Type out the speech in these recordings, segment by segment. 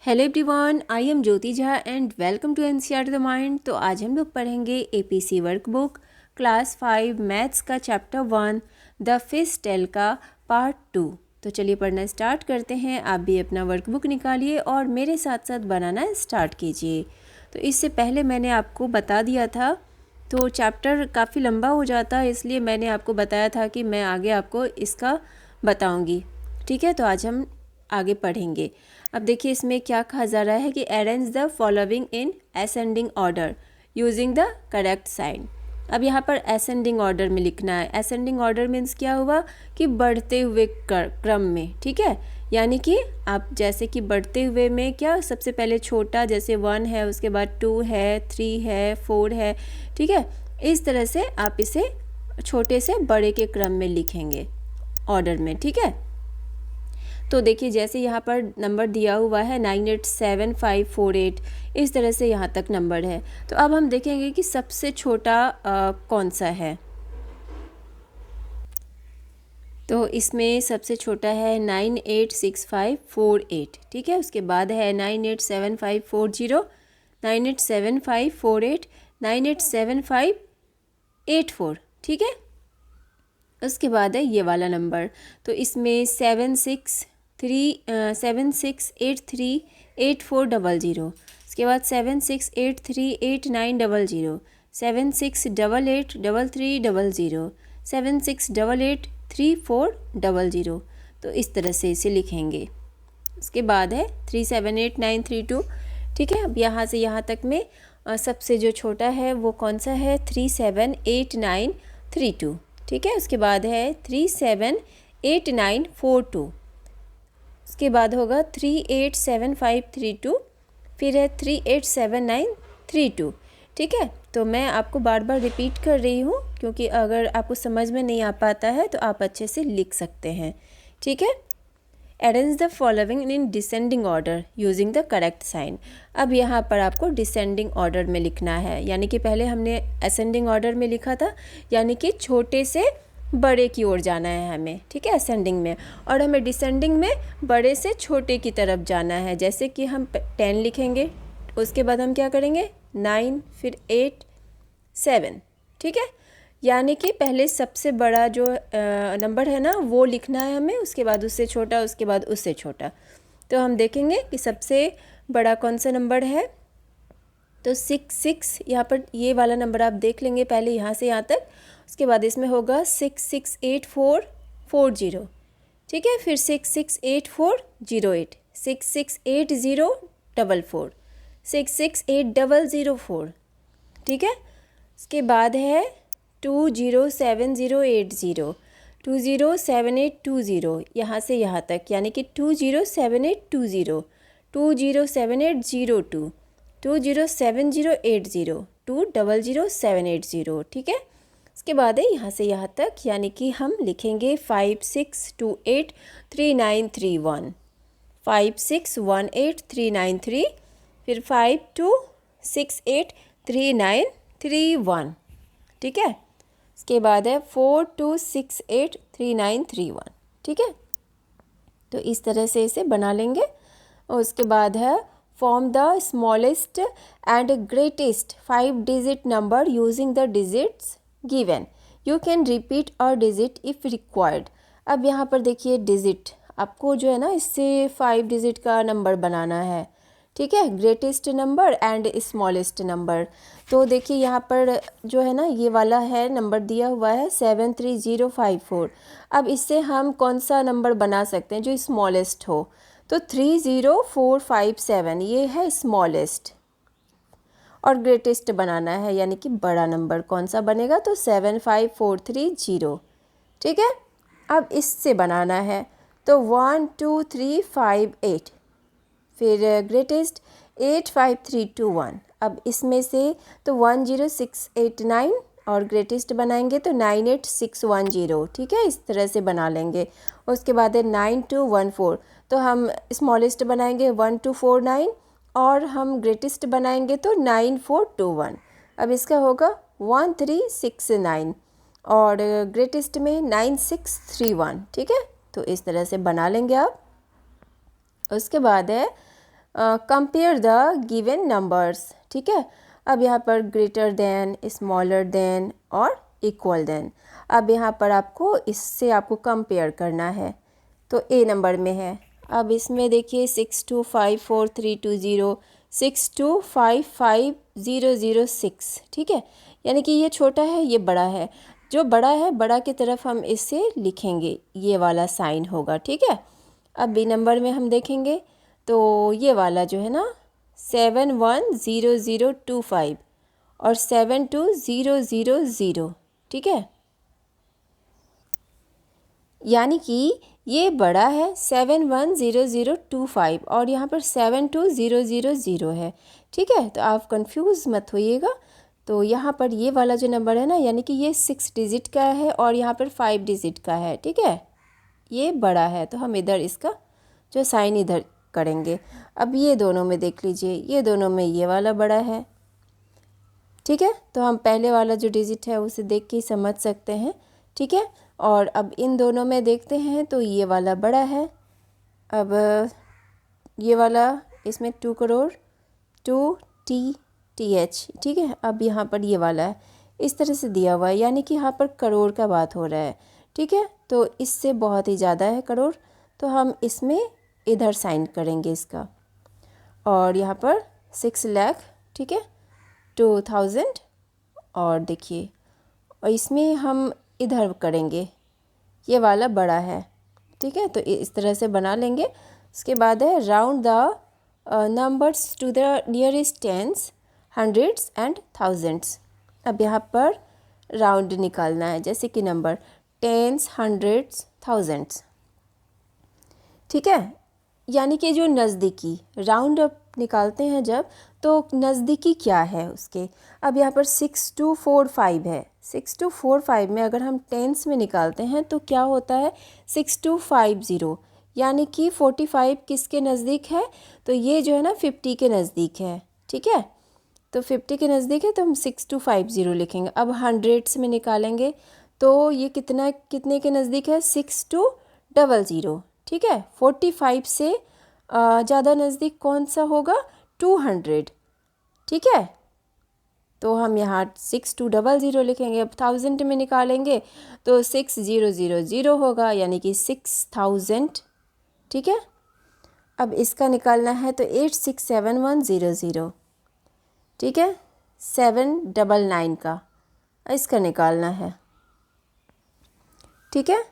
Hello everyone, I am Jyoti Jha and welcome to NCERT the mind. तो आज हम लोग पढ़ेंगे एपीसी वर्कबुक क्लास 5 मैथ्स का चैप्टर 1 द फिश टेल का पार्ट 2। तो चलिए पढ़ना स्टार्ट करते हैं। आप भी अपना वर्कबुक निकालिए और मेरे साथ साथ बनाना स्टार्ट कीजिए। तो इससे पहले मैंने आपको बता दिया था, तो चैप्टर काफ़ी लंबा हो जाता है, इसलिए मैंने आपको बताया था कि मैं आगे आपको इसका बताऊंगी। ठीक है, तो आज हम आगे पढ़ेंगे। अब देखिए इसमें क्या कहा जा रहा है कि arrange the following in ascending order using the correct sign. अब यहाँ पर असेंडिंग ऑर्डर में लिखना है। असेंडिंग ऑर्डर मीन्स क्या हुआ कि बढ़ते हुए क्रम में। ठीक है, यानी कि आप जैसे कि बढ़ते हुए में क्या, सबसे पहले छोटा जैसे 1 है, उसके बाद 2 है, 3 है, 4 है। ठीक है, इस तरह से आप इसे छोटे से बड़े के क्रम में लिखेंगे ऑर्डर में। ठीक है, तो देखिए जैसे यहाँ पर नंबर दिया हुआ है 987548, इस तरह से यहाँ तक नंबर है। तो अब हम देखेंगे कि सबसे छोटा कौन सा है। तो इसमें सबसे छोटा है 986548। ठीक है, उसके बाद है 987540, 987548, 987584। ठीक है, उसके बाद है ये वाला नंबर। तो इसमें 76838400, उसके बाद 76838900, 76883300, 76883400। तो इस तरह से इसे लिखेंगे। उसके बाद है 378932। ठीक है, अब यहाँ से यहाँ तक में सबसे जो छोटा है वो कौन सा है, 378932। ठीक है, उसके बाद है 378942, उसके बाद होगा 387532, फिर है 387932। ठीक है, तो मैं आपको बार बार रिपीट कर रही हूँ क्योंकि अगर आपको समझ में नहीं आ पाता है तो आप अच्छे से लिख सकते हैं। ठीक है, arrange the following in descending order using the correct sign. अब यहाँ पर आपको डिसेंडिंग ऑर्डर में लिखना है, यानी कि पहले हमने असेंडिंग ऑर्डर में लिखा था, यानी कि छोटे से बड़े की ओर जाना है हमें। ठीक है, असेंडिंग में, और हमें डिसेंडिंग में बड़े से छोटे की तरफ जाना है। जैसे कि हम 10 लिखेंगे, उसके बाद हम क्या करेंगे 9, फिर 8, 7। ठीक है, यानी कि पहले सबसे बड़ा जो नंबर है ना वो लिखना है हमें, उसके बाद उससे छोटा, उसके बाद उससे छोटा। तो हम देखेंगे कि सबसे बड़ा कौन सा नंबर है। तो 6 यहाँ पर ये वाला नंबर आप देख लेंगे पहले यहाँ से यहाँ तक। उसके बाद इसमें होगा 668440। ठीक है, फिर 668408, 668044, 668004। ठीक है, उसके बाद है 207080, 207820, यहाँ से यहाँ तक, यानी कि 207820, 207802, 207080, 200780। ठीक है, इसके बाद है यहाँ से यहाँ तक, यानी कि हम लिखेंगे 56283931, 56183933, फिर 52683931। ठीक है, इसके बाद है 42683931। ठीक है, तो इस तरह से इसे बना लेंगे। और उसके बाद है form the smallest and greatest 5 digit number using the digits given. You can repeat a digit if required. अब यहाँ पर देखिए डिजिट आपको जो है ना, इससे 5 डिजिट का नंबर बनाना है। ठीक है, greatest number and smallest number. तो देखिए यहाँ पर जो है ना, ये वाला है नंबर दिया हुआ है 73054। अब इससे हम कौन सा नंबर बना सकते हैं जो स्मॉलेस्ट हो। तो 30457 ये है स्मॉलेस्ट, और ग्रेटेस्ट बनाना है, यानी कि बड़ा नंबर कौन सा बनेगा, तो 75430। ठीक है, अब इससे बनाना है तो 12358, फिर ग्रेटेस्ट 85321। अब इसमें से तो 10689 और ग्रेटेस्ट बनाएंगे तो 98610। ठीक है, इस तरह से बना लेंगे। उसके बाद है 9214, तो हम स्मॉलेस्ट बनाएंगे 1249 और हम ग्रेटेस्ट बनाएंगे तो 9421। अब इसका होगा 1369 और ग्रेटेस्ट में 9631। ठीक है, तो इस तरह से बना लेंगे आप। उसके बाद है कंपेयर द गिवन नंबर्स। ठीक है, अब यहाँ पर ग्रेटर देन, स्मॉलर देन और इक्वल देन। अब यहाँ पर आपको इससे आपको कंपेयर करना है, तो ए नंबर में है। अब इसमें देखिए 625432 62555006। ठीक है, यानी कि ये छोटा है, ये बड़ा है। जो बड़ा है, बड़ा की तरफ हम इसे लिखेंगे, ये वाला साइन होगा। ठीक है, अब बी नंबर में हम देखेंगे तो ये वाला जो है ना 710025 और 72000। ठीक है, यानी कि ये बड़ा है 710025 और यहाँ पर 72000 है। ठीक है, तो आप कंफ्यूज मत होइएगा। तो यहाँ पर ये वाला जो नंबर है ना, यानी कि ये 6 डिजिट का है और यहाँ पर 5 डिजिट का है। ठीक है, ये बड़ा है, तो हम इधर इसका जो साइन इधर करेंगे। अब ये दोनों में देख लीजिए, ये दोनों में ये वाला बड़ा है। ठीक है, तो हम पहले वाला जो डिजिट है उसे देख के ही समझ सकते हैं। ठीक है, और अब इन दोनों में देखते हैं तो ये वाला बड़ा है। अब ये वाला, इसमें 2 करोड़ 2TH। ठीक है, अब यहाँ पर ये वाला है, इस तरह से दिया हुआ है, यानी कि यहाँ पर करोड़ का बात हो रहा है। ठीक है, तो इससे बहुत ही ज़्यादा है करोड़, तो हम इसमें इधर साइन करेंगे इसका। और यहाँ पर 6 लाख, ठीक है, 2000। और देखिए, और इसमें हम इधर करेंगे, ये वाला बड़ा है। ठीक है, तो इस तरह से बना लेंगे। उसके बाद है round the numbers to the nearest tens, hundreds and thousands. अब यहाँ पर राउंड निकालना है, जैसे कि नंबर टेंस, हंड्रेड्स, थाउजेंड्स। ठीक है, यानी कि जो नज़दीकी राउंड अप निकालते हैं जब, तो नज़दीकी क्या है उसके। अब यहाँ पर 6245 है, 6245 में अगर हम टेंस में निकालते हैं तो क्या होता है 6250, यानी कि 45 किसके नज़दीक है, तो ये जो है ना 50 के नज़दीक है। ठीक है, तो 50 के नज़दीक है, तो हम 6250 लिखेंगे। अब हंड्रेड्स में निकालेंगे तो ये कितने के नज़दीक है, 6200। ठीक है, 45 से ज़्यादा नज़दीक कौन सा होगा, 200। ठीक है, तो हम यहाँ 6200 लिखेंगे। अब 1000 में निकालेंगे तो 6000 होगा, यानी कि 6000। ठीक है, अब इसका निकालना है तो 867100। ठीक है, 799 का इसका निकालना है। ठीक है,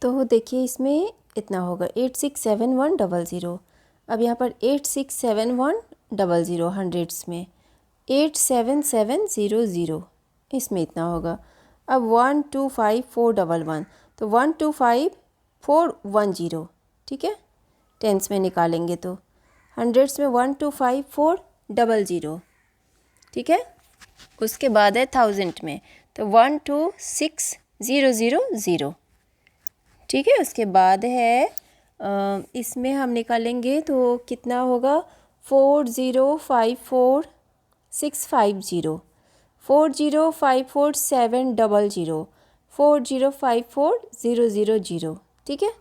तो देखिए इसमें इतना होगा 867100। अब यहाँ पर 867100 हंड्रेड्स में, 87700 इसमें इतना होगा। अब 125411, तो 125410। ठीक है, टेंस में निकालेंगे तो हंड्रेड्स में 125400। ठीक है, उसके बाद है थाउजेंड में, तो 126000। ठीक है, उसके बाद है इसमें हम निकालेंगे तो कितना होगा 4054650, 4054700, 4054000। ठीक है,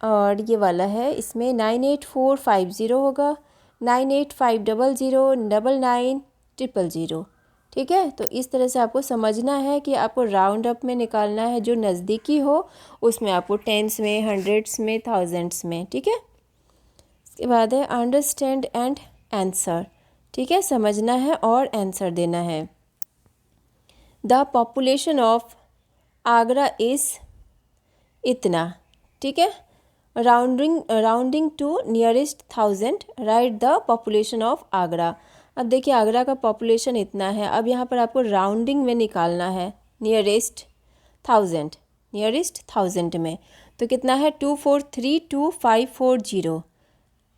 और ये वाला है, इसमें 98450 होगा, 98500 99000। ठीक है, तो इस तरह से आपको समझना है कि आपको राउंड अप में निकालना है, जो नज़दीकी हो उसमें आपको टेंस में, हंड्रेड्स में, थाउजेंड्स में। ठीक है, इसके बाद है अंडरस्टैंड एंड आंसर। ठीक है, समझना है और आंसर देना है। The population of Agra is इतना। ठीक है, rounding to nearest 1000, write the population of Agra. अब देखिए आगरा का पॉपुलेशन इतना है। अब यहाँ पर आपको राउंडिंग में निकालना है नियरेस्ट 1000 में, तो कितना है 2432,540।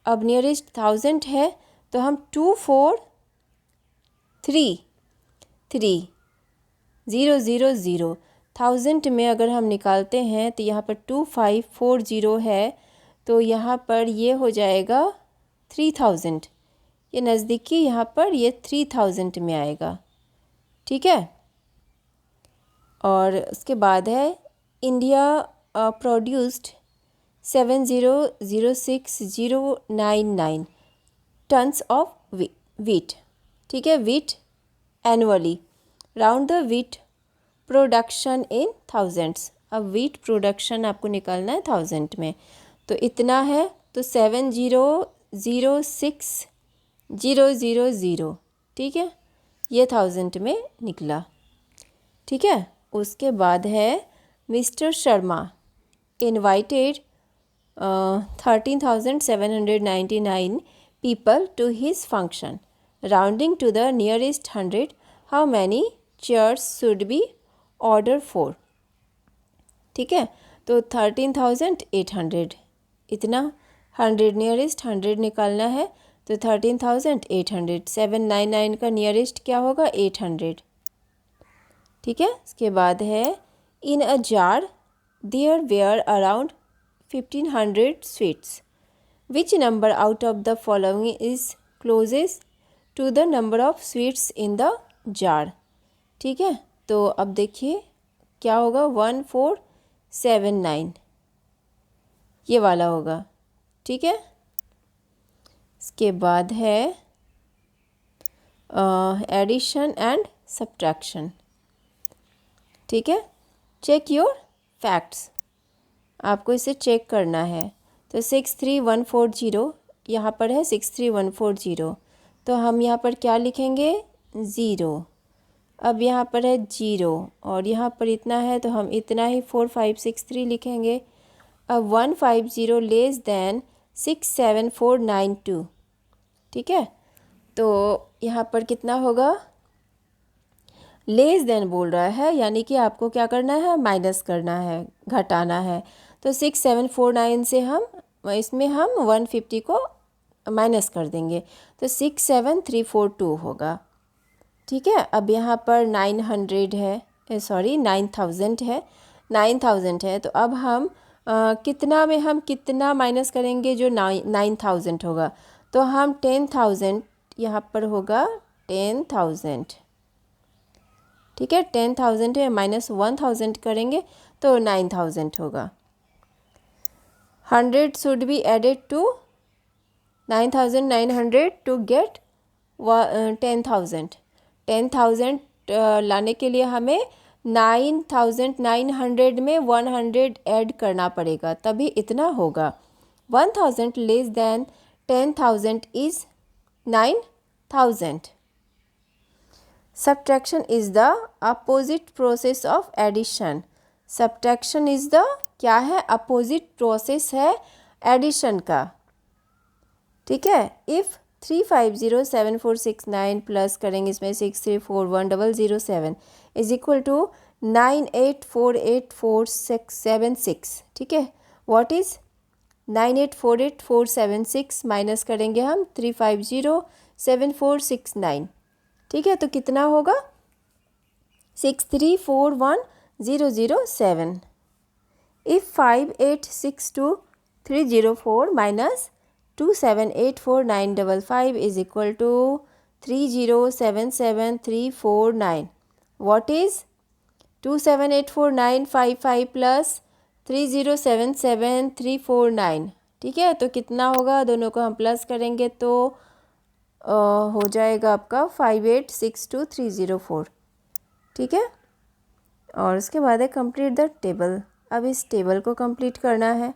अब नियरेस्ट 1000 है तो हम 2433,000 1000 में अगर हम निकालते हैं तो यहाँ पर 2540 है, तो यहाँ पर ये हो जाएगा 3000। ये नज़दीकी यहाँ पर ये 3000 में आएगा। ठीक है, और उसके बाद है India produced 7006099 tons of wheat. ठीक है, wheat annually. Round the wheat production in thousands. अब वीट प्रोडक्शन आपको निकालना है थाउजेंड में, तो इतना है, तो 7006000। ठीक है, ये थाउजेंड में निकला। ठीक है, उसके बाद है mister Sharma invited 13,799 people to his function. Rounding to the nearest 100, how many chairs should be ordered for? ठीक है, तो 13,800 इतना, 100 नियरेस्ट 100 निकालना है, तो 13,800। 799 का नियरेस्ट क्या होगा? 800। ठीक है, इसके बाद है in a jar there were around 1500 sweets. Which number out of the following is closest to the number of sweets in the jar? ठीक है, तो अब देखिए क्या होगा, 1479 ये वाला होगा। ठीक है, इसके बाद है एडिशन एंड सब्ट्रैक्शन। ठीक है, चेक योर फैक्ट्स, आपको इसे चेक करना है। तो 63140 यहाँ पर है 63140, तो हम यहाँ पर क्या लिखेंगे? ज़ीरो। अब यहाँ पर है जीरो और यहाँ पर इतना है, तो हम इतना ही 4563 लिखेंगे। अब 150 लेस दैन 67492। ठीक है, तो यहाँ पर कितना होगा? लेस देन बोल रहा है, यानी कि आपको क्या करना है? माइनस करना है, घटाना है। तो 6749 से हम इसमें हम 150 को माइनस कर देंगे, तो 67342 होगा। ठीक है, अब यहाँ पर 900 है, सॉरी 9000 है, 9000 है, तो अब हम कितना में हम कितना माइनस करेंगे? जो 9000 होगा, तो हम 10,000 यहाँ पर होगा 10,000। ठीक है, 10,000 है, माइनस 1000 करेंगे तो 9000 होगा। 100 should be added to 9,900 to get 10,000। 10,000 लाने के लिए हमें 9,900 में 100 ऐड करना पड़ेगा, तभी इतना होगा। 1000 less than 10,000 is 9,000। Subtraction is the opposite process of addition. Subtraction is the क्या है? opposite process है addition का। ठीक है, if 3507469 प्लस करेंगे इसमें 6341007 इज इक्वल टू 98484676। ठीक है, व्हाट इज 984846 माइनस करेंगे हम 3507469। ठीक है, तो कितना होगा? 6341007। If 5862304 minus 2784955 is equal to 3077349। What is 2784955 plus 3077349? ठीक है, तो कितना होगा? दोनों को हम प्लस करेंगे तो हो जाएगा आपका 5862304। ठीक है, और उसके बाद है कंप्लीट द टेबल। अब इस टेबल को कंप्लीट करना है।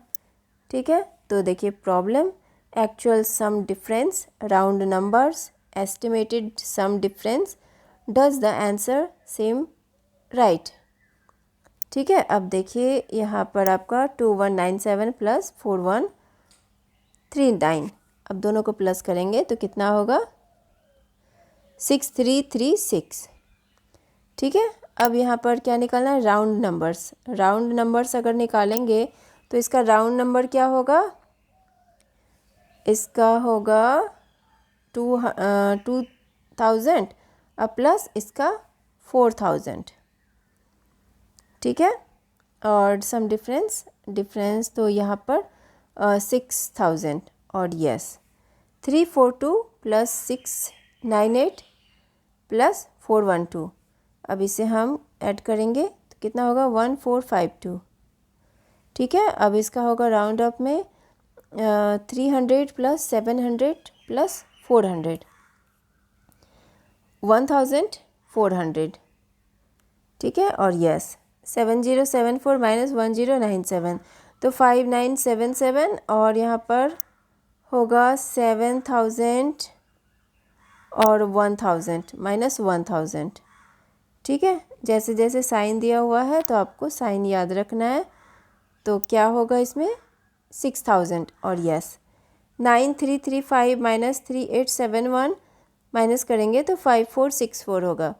ठीक है, तो देखिए problem, actual sum difference, round numbers, estimated sum difference, does the answer same right. ठीक है, अब देखिए यहाँ पर आपका 2197 प्लस 4139, अब दोनों को प्लस करेंगे तो कितना होगा? 6336। ठीक है, अब यहाँ पर क्या निकालना है? Round numbers. राउंड नंबर्स अगर निकालेंगे तो इसका राउंड नंबर क्या होगा? इसका होगा 2000 अब प्लस इसका 4000। ठीक है, और सम डिफरेंस तो यहाँ पर 6000 और यस 342 प्लस 698 प्लस 412। अब इसे हम ऐड करेंगे तो कितना होगा? 1452। ठीक है। अब इसका होगा राउंड अप में 300 प्लस 700 प्लस 400, 1400। ठीक है। और यस 7074 माइनस 1097, तो 5977, और यहाँ पर होगा 7000 और 1000 माइनस 1000। ठीक है। जैसे जैसे साइन दिया हुआ है तो आपको साइन याद रखना है। तो क्या होगा इसमें 6000, और यस 9335 माइनस 3871 माइनस करेंगे तो 5464 होगा।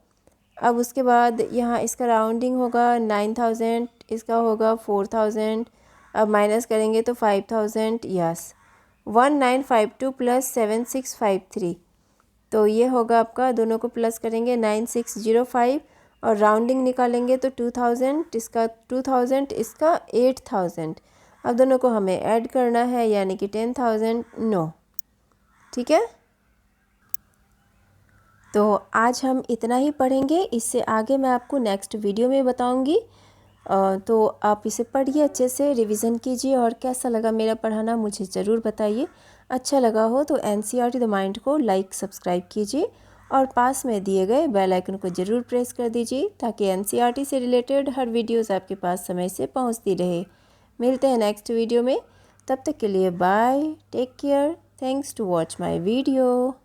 अब उसके बाद यहाँ इसका राउंडिंग होगा 9000, इसका होगा 4000, अब माइनस करेंगे तो 5000, यस 1952 प्लस 7653, तो ये होगा आपका, दोनों को प्लस करेंगे 9605, और राउंडिंग निकालेंगे तो 2000, इसका 2000, इसका 8000। अब दोनों को हमें ऐड करना है, यानी कि 10,000 नो। ठीक है। तो आज हम इतना ही पढ़ेंगे, इससे आगे मैं आपको नेक्स्ट वीडियो में बताऊंगी। तो आप इसे पढ़िए, अच्छे से रिवीजन कीजिए, और कैसा लगा मेरा पढ़ाना मुझे ज़रूर बताइए। अच्छा लगा हो तो NCERT द माइंड को लाइक सब्सक्राइब कीजिए, और पास में दिए गए बेल आइकन को ज़रूर प्रेस कर दीजिए, ताकि NCERT से रिलेटेड हर वीडियोज़ आपके पास समय से पहुँचती रहे। मिलते हैं नेक्स्ट वीडियो में, तब तक के लिए bye, take care, thanks to watch my video.